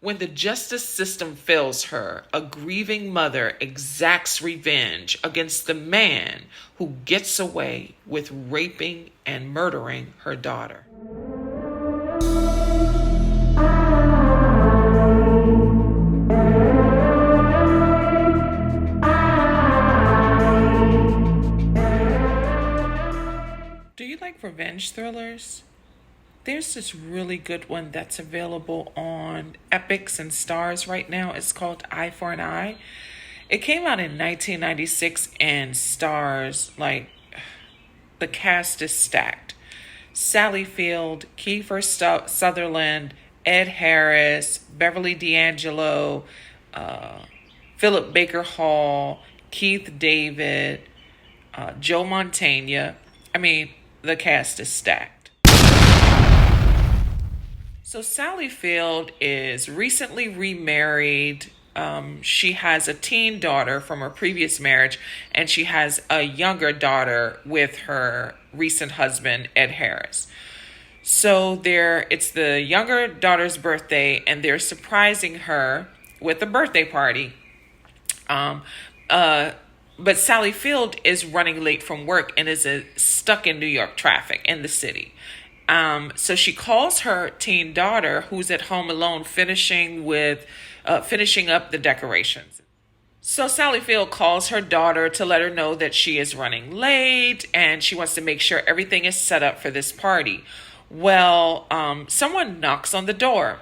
When the justice system fails her, a grieving mother exacts revenge against the man who gets away with raping and murdering her daughter. Do you like revenge thrillers? There's this really good one that's available on Epics and Stars right now. It's called Eye for an Eye. It came out in 1996 and stars, like, the cast is stacked. Sally Field, Keifer Sutherland, Ed Harris, Beverly D'Angelo, Phillip Baker Hall, Keith David, Joe Mantegna. I mean, the cast is stacked. So Sally Field is recently remarried. She has a teen daughter from her previous marriage, and she has a younger daughter with her recent husband, Ed Harris. So it's the younger daughter's birthday, and they're surprising her with a birthday party. But Sally Field is running late from work and is stuck in New York traffic in the city. So she calls her teen daughter, who's at home alone, finishing up the decorations. So Sally Field calls her daughter to let her know that she is running late and she wants to make sure everything is set up for this party. Well, someone knocks on the door.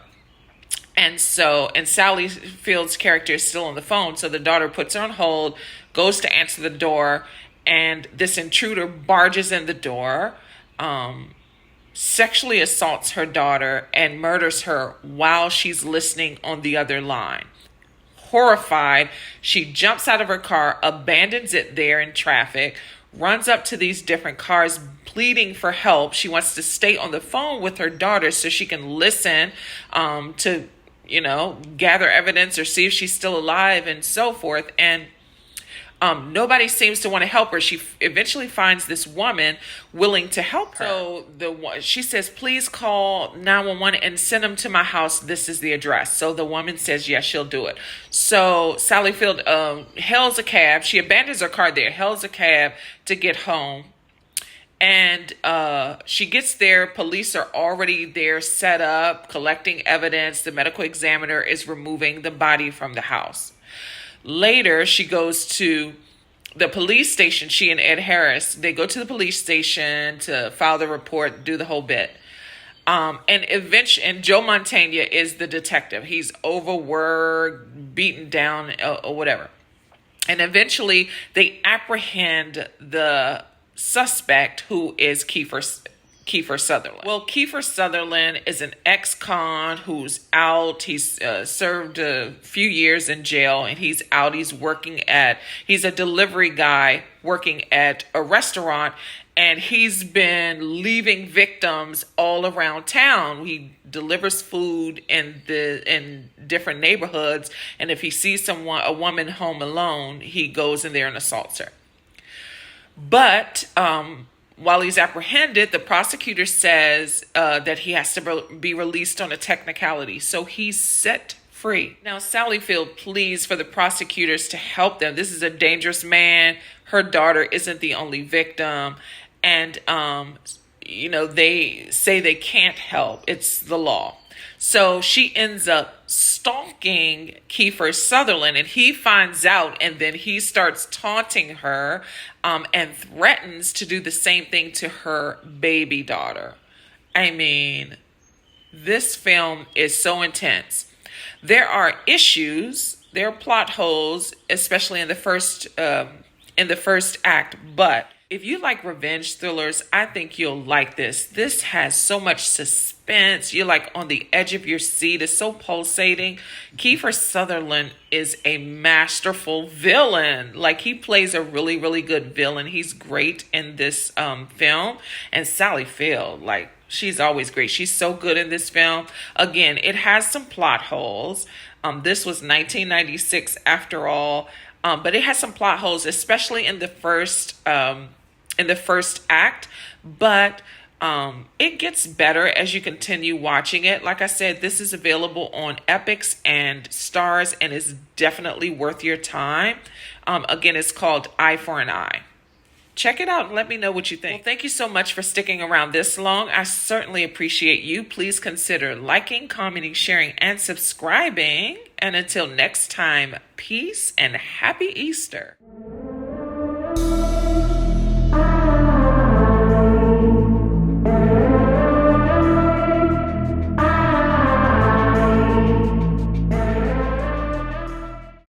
And Sally Field's character is still on the phone. So the daughter puts her on hold, goes to answer the door, and this intruder barges in the door, sexually assaults her daughter, and murders her while she's listening on the other line. Horrified, she jumps out of her car, abandons it there in traffic, runs up to these different cars, pleading for help. She wants to stay on the phone with her daughter so she can listen to, gather evidence or see if she's still alive and so forth. And nobody seems to want to help her. She eventually finds this woman willing to help her. So she says, please call 911 and send them to my house. This is the address. So the woman says, yes, she'll do it. So Sally Field hails a cab. She abandons her car there, hails a cab to get home. And she gets there. Police are already there, set up, collecting evidence. The medical examiner is removing the body from the house. Later, she goes to the police station. She and Ed Harris, they go to the police station to file the report, do the whole bit. And Joe Mantegna is the detective. He's overworked, beaten down, or whatever. And eventually, they apprehend the suspect, who is Keifer Sutherland. Well, Keifer Sutherland is an ex-con who's out. He's served a few years in jail, and he's out. He's a delivery guy working at a restaurant, and he's been leaving victims all around town. He delivers food in different neighborhoods, and if he sees a woman home alone, he goes in there and assaults her. But while he's apprehended, the prosecutor says that he has to be released on a technicality. So he's set free. Now, Sally Field pleads for the prosecutors to help them. This is a dangerous man. Her daughter isn't the only victim. And, they say they can't help. It's the law. So she ends up stalking Keifer Sutherland, and he finds out, and then he starts taunting her and threatens to do the same thing to her baby daughter. I mean, this film is so intense. There are issues, there are plot holes, especially in the first act, but if you like revenge thrillers, I think you'll like this. This has so much suspense. You're like on the edge of your seat. It's so pulsating. Keifer Sutherland is a masterful villain. Like, he plays a really, really good villain. He's great in this film. And Sally Field, like, she's always great. She's so good in this film. Again, it has some plot holes. This was 1996 after all. But it has some plot holes, especially in the first act. But It gets better as you continue watching it. Like I said, this is available on Epix and Stars and is definitely worth your time. Again, it's called Eye for an Eye. Check it out and let me know what you think. Well, thank you so much for sticking around this long. I certainly appreciate you. Please consider liking, commenting, sharing, and subscribing. And until next time, peace and happy Easter.